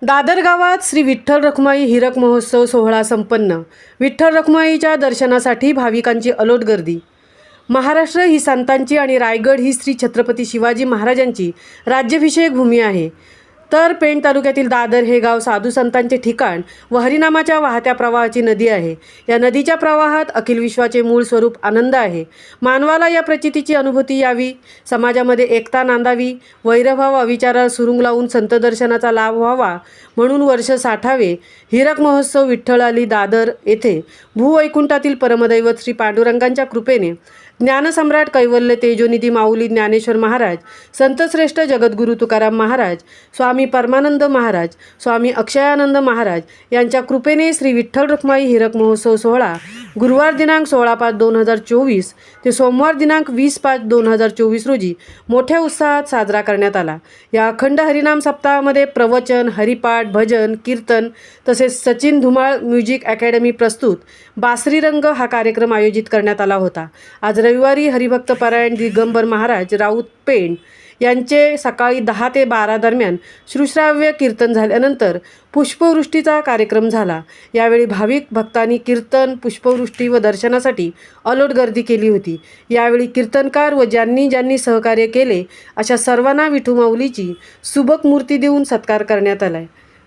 दादर गावात श्री विठ्ठल रखुमाई हीरक महोत्सव सोहळा संपन्न। विठ्ठल रखुमाईच्या दर्शनासाठी भाविकांची अलोट गर्दी। महाराष्ट्र ही संतांची आणि रायगड ही श्री छत्रपती शिवाजी महाराजांची राज्याभिषेक भूमी आहे। तर पेण तालुक्यातील दादर हे गाव साधू संतांचे ठिकाण व हरिनामाच्या वाहत्या प्रवाहाची नदी आहे। या नदीच्या प्रवाहात अखिल विश्वाचे मूळ स्वरूप आनंद आहे। मानवाला या प्रचितीची अनुभूती यावी, समाजामध्ये एकता नांदावी, वैरभाव अविचाराला सुरुंग लावून संत दर्शनाचा लाभ व्हावा म्हणून वर्ष साठावे हीरक महोत्सव विठ्ठलाली दादर येथे भूवैकुंठातील परमदैवत श्री पांडुरंगांच्या कृपेने ज्ञानसम्राट कैवल्य तेजोनिधी माऊली ज्ञानेश्वर महाराज, संतश्रेष्ठ जगद्गुरु तुकाराम महाराज, स्वामी परमानंद महाराज, स्वामी अक्षयानंद महाराज यांच्या कृपेने श्री विठ्ठल रखुमाई हीरक महोत्सव सोहळा गुरुवार दिनांक 16/5/2024 ते सोमवार दिनांक 20/5/2024 रोजी मोठ्या उत्साहात साजरा करण्यात आला। या अखंड हरिनाम सप्ताहामध्ये प्रवचन, हरिपाठ, भजन, कीर्तन तसेच सचिन धुमाळ म्युझिक अकॅडमी प्रस्तुत बासरी रंग हा कार्यक्रम आयोजित करण्यात आला होता। आज रविवारी हरिभक्त परायण दिगंबर महाराज राऊत पेण यांचे सकाळी 10 ते 12 दरम्यान श्रुश्राव्य कीर्तन झाल्यानंतर पुष्पवृष्टीचा कार्यक्रम झाला। यावेळी भाविक भक्तांनी कीर्तन, पुष्पवृष्टी व दर्शनासाठी अलोट गर्दी केली होती। यावेळी कीर्तनकार व ज्यांनी सहकार्य केले अशा सर्वांना विठू माऊलीची सुबक मूर्ती देऊन सत्कार करण्यात आला।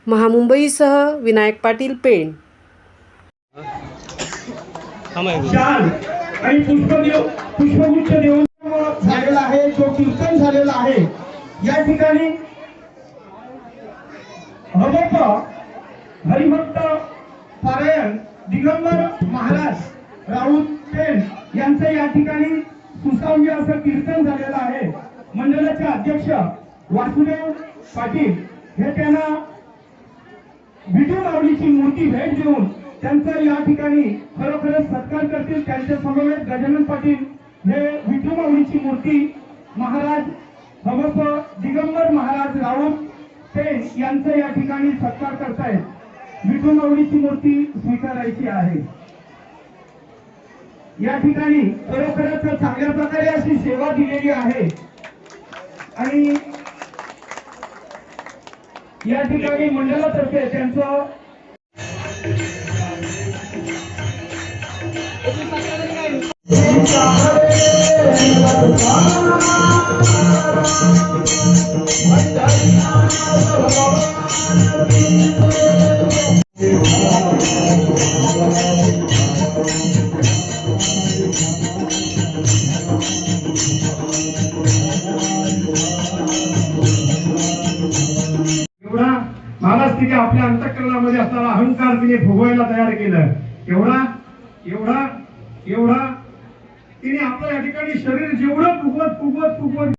महामुंबईसह विनायक पाटील, पेण। आणि पुष्पगुच्छ देऊन झालेला आहे, जो कीर्तन झालेला आहे। या ठिकाणी हरिभक्त पारायण दिगंबर महाराज राऊत पेण यांचं या ठिकाणी सुसंव्य असं कीर्तन झालेलं आहे। मंडळाचे अध्यक्ष वासुदेव पाटील हे त्यांना विठू माऊलीची मूर्ती भेट देऊन त्यांचा या ठिकाणी खरोखरच सत्कार करतील। त्यांच्या समवेत गजानन पाटील हे विठू माऊलीची मूर्ती महाराज भगवत दिगंबर महाराज राऊत पेण यांचा या ठिकाणी सत्कार करतायत। विठू माऊलीची मूर्ती स्वीकारायची आहे। या ठिकाणी खरोखरच चांगल्या प्रकारे अशी सेवा दिलेली आहे आणि या ठिकाणी मंडळातर्फे त्यांचं महाराज तिने आपल्या अंतःकरणामध्ये असणारा अहंकार तिने भोगायला तयार केलं। एवढा तिने आपल्या या ठिकाणी शरीर जेवढं फुगवत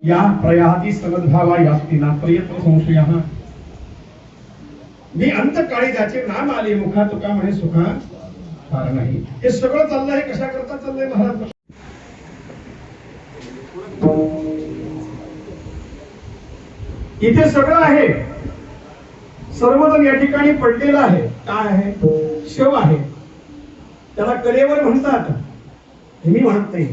या प्रयाति समद्भावा यास्तिना प्रयत्न संशयः मी अंतकाळी ज्याचे नाम आले मुखा तुका म्हणे सुखा फार नाही। हे सगळं चाललं आहे कशा करता चाललंय महाराज? इथे सगळं आहे, सर्वजण या ठिकाणी पडलेलं आहे। काय आहे? शिव आहे, त्याला कलेवर म्हणतात, हे मी म्हणत नाही।